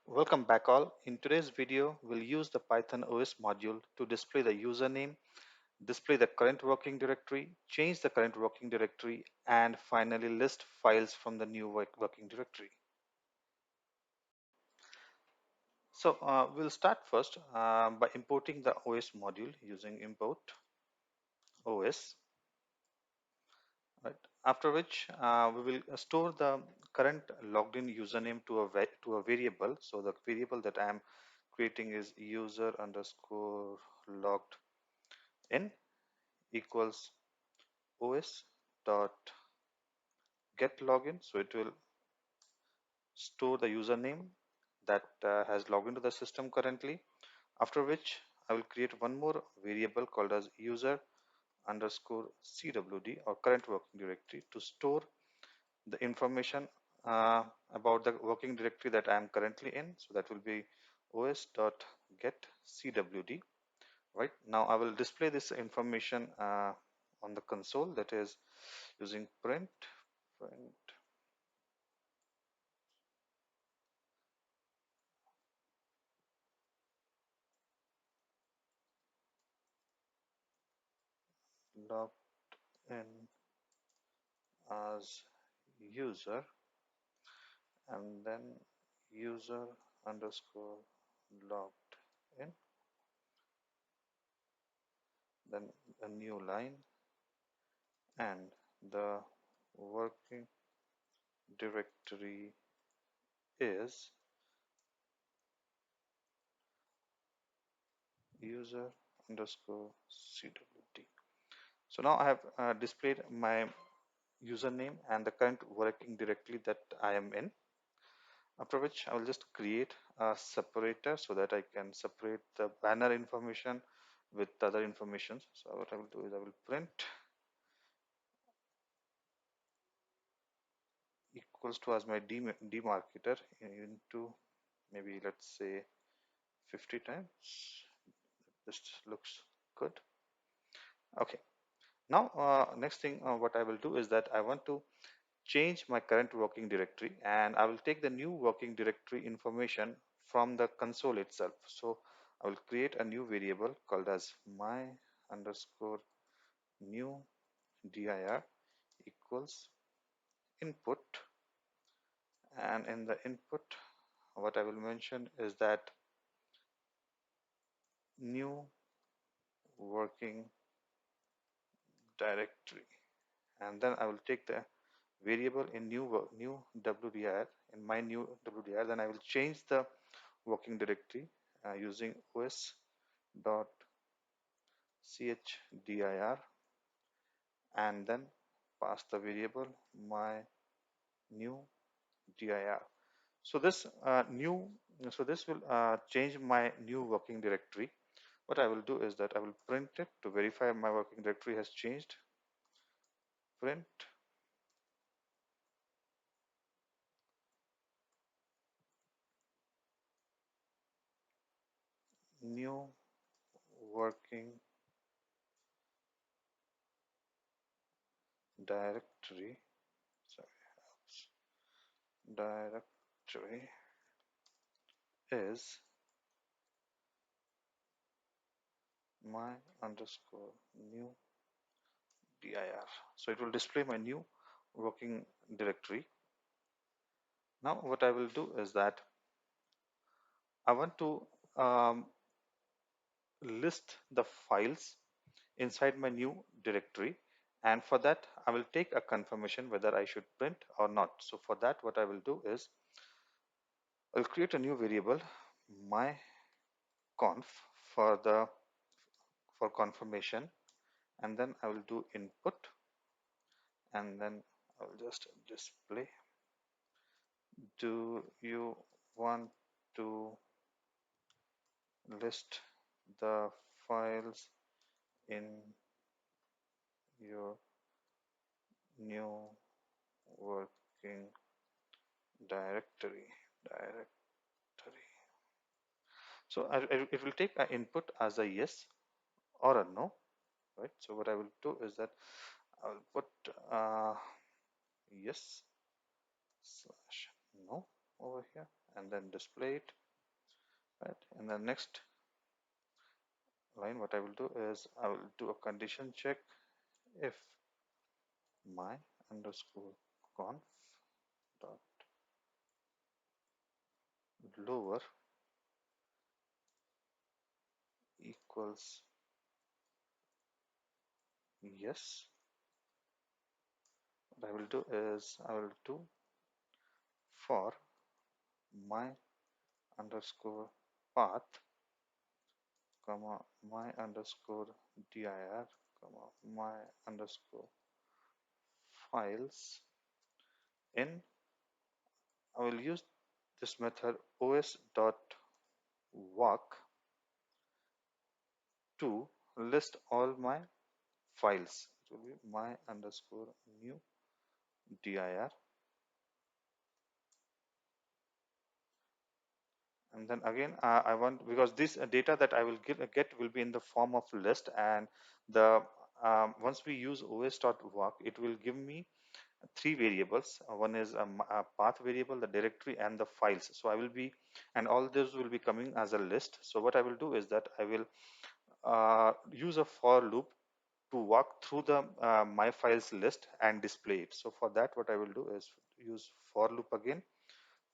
Welcome back all. In today's video, we'll use the Python OS module to display the username, display the current working directory, change the current working directory, and finally list files from the new working directory. So we'll start first by importing the OS module using import OS. Right. After which we will store the current logged in username to a variable. So the variable that I am creating is user underscore logged in equals os dot get login. So it will store the username that has logged into the system currently. After which I will create one more variable called as user underscore cwd or current working directory to store the information about the working directory that I am currently in. So that will be os dot get cwd. Right now I will display this information on the console, that is using print logged in as user and then user underscore logged in, then a new line, and the working directory is user underscore cwd. So now I have displayed my username and the current working directory that I am in. After which I will just create a separator so that I can separate the banner information with other information. So what I will do is I will print equals to as my demarcator into, maybe let's say 50 times. This looks good. Okay. Now next thing what I will do is that I want to change my current working directory, and I will take the new working directory information from the console itself. So I will create a new variable called as my underscore new dir equals input, and in the input what I will mention is that new working directory, and then I will take the variable in new wdir, in my new wdir, then I will change the working directory using os dot chdir and then pass the variable my new dir. So this this will change my new working directory. What I will do is that I will print it to verify my working directory has changed. Print new working directory. Sorry, directory is my underscore new dir. So it will display my new working directory. Now what I will do is that I want to um, list the files inside my new directory, and for that I will take a confirmation whether I should print or not. So for that what I will do is I'll create a new variable my conf for the for confirmation, and then I will do input, and then I will just display, do you want to list the files in your new working directory. So it will take an input as a yes or a no, right? So what I will do is that I will put yes slash no, over here and then display it, right? In the next line, what I will do is I will do a condition check if my underscore conf dot lower equals yes. What I will do is I will do for my underscore path comma my underscore dir comma my underscore files in. I will use this method os dot walk to list all my files. It will be my underscore new dir, and then again I want, because this data that I will get will be in the form of list, and the once we use os.walk, it will give me three variables. One is a path variable, the directory, and the files. So I will be, and all those will be coming as a list. So what I will do is that I will use a for loop to walk through the my files list and display it. So for that, what I will do is use for loop again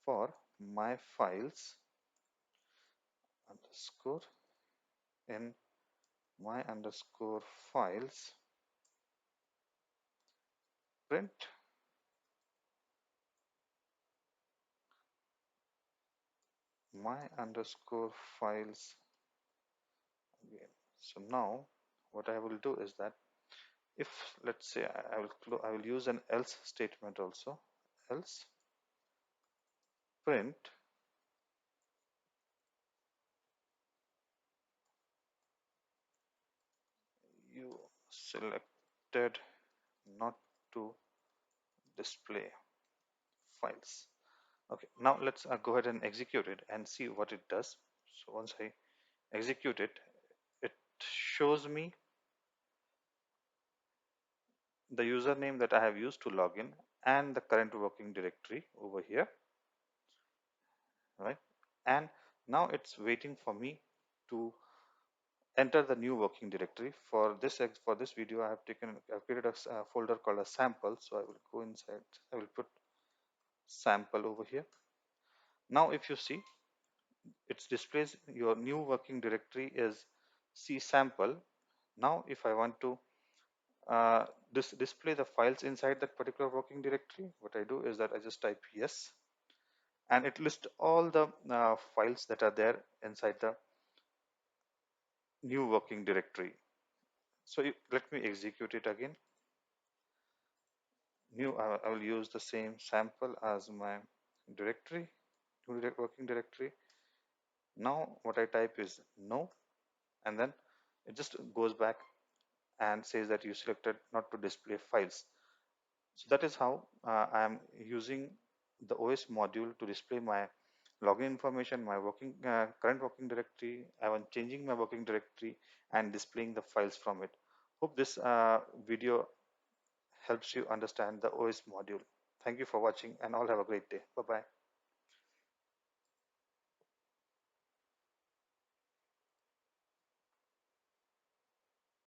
for my files underscore in my underscore files print my underscore files again. So now what I will do is that if, let's say, I will use an else statement also, else print you selected not to display files. Okay, now let's go ahead and execute it and see what it does. So once I execute it, it shows me the username that I have used to log in and the current working directory over here, right? And now it's waiting for me to enter the new working directory. For this video, I've created a folder called a sample. So I will go inside, I will put sample over here. Now if you see, it displays your new working directory is c sample. Now if I want to display the files inside that particular working directory, what I do is that I just type yes, and it lists all the files that are there inside the new working directory. So let me execute it again. I will use the same sample as my directory, working directory. Now what I type is no, and then it just goes back and says that you selected not to display files. So that is how I am using the OS module to display my login information, my current working directory. I am changing my working directory and displaying the files from it. Hope this video helps you understand the OS module. Thank you for watching, and all have a great day. Bye bye.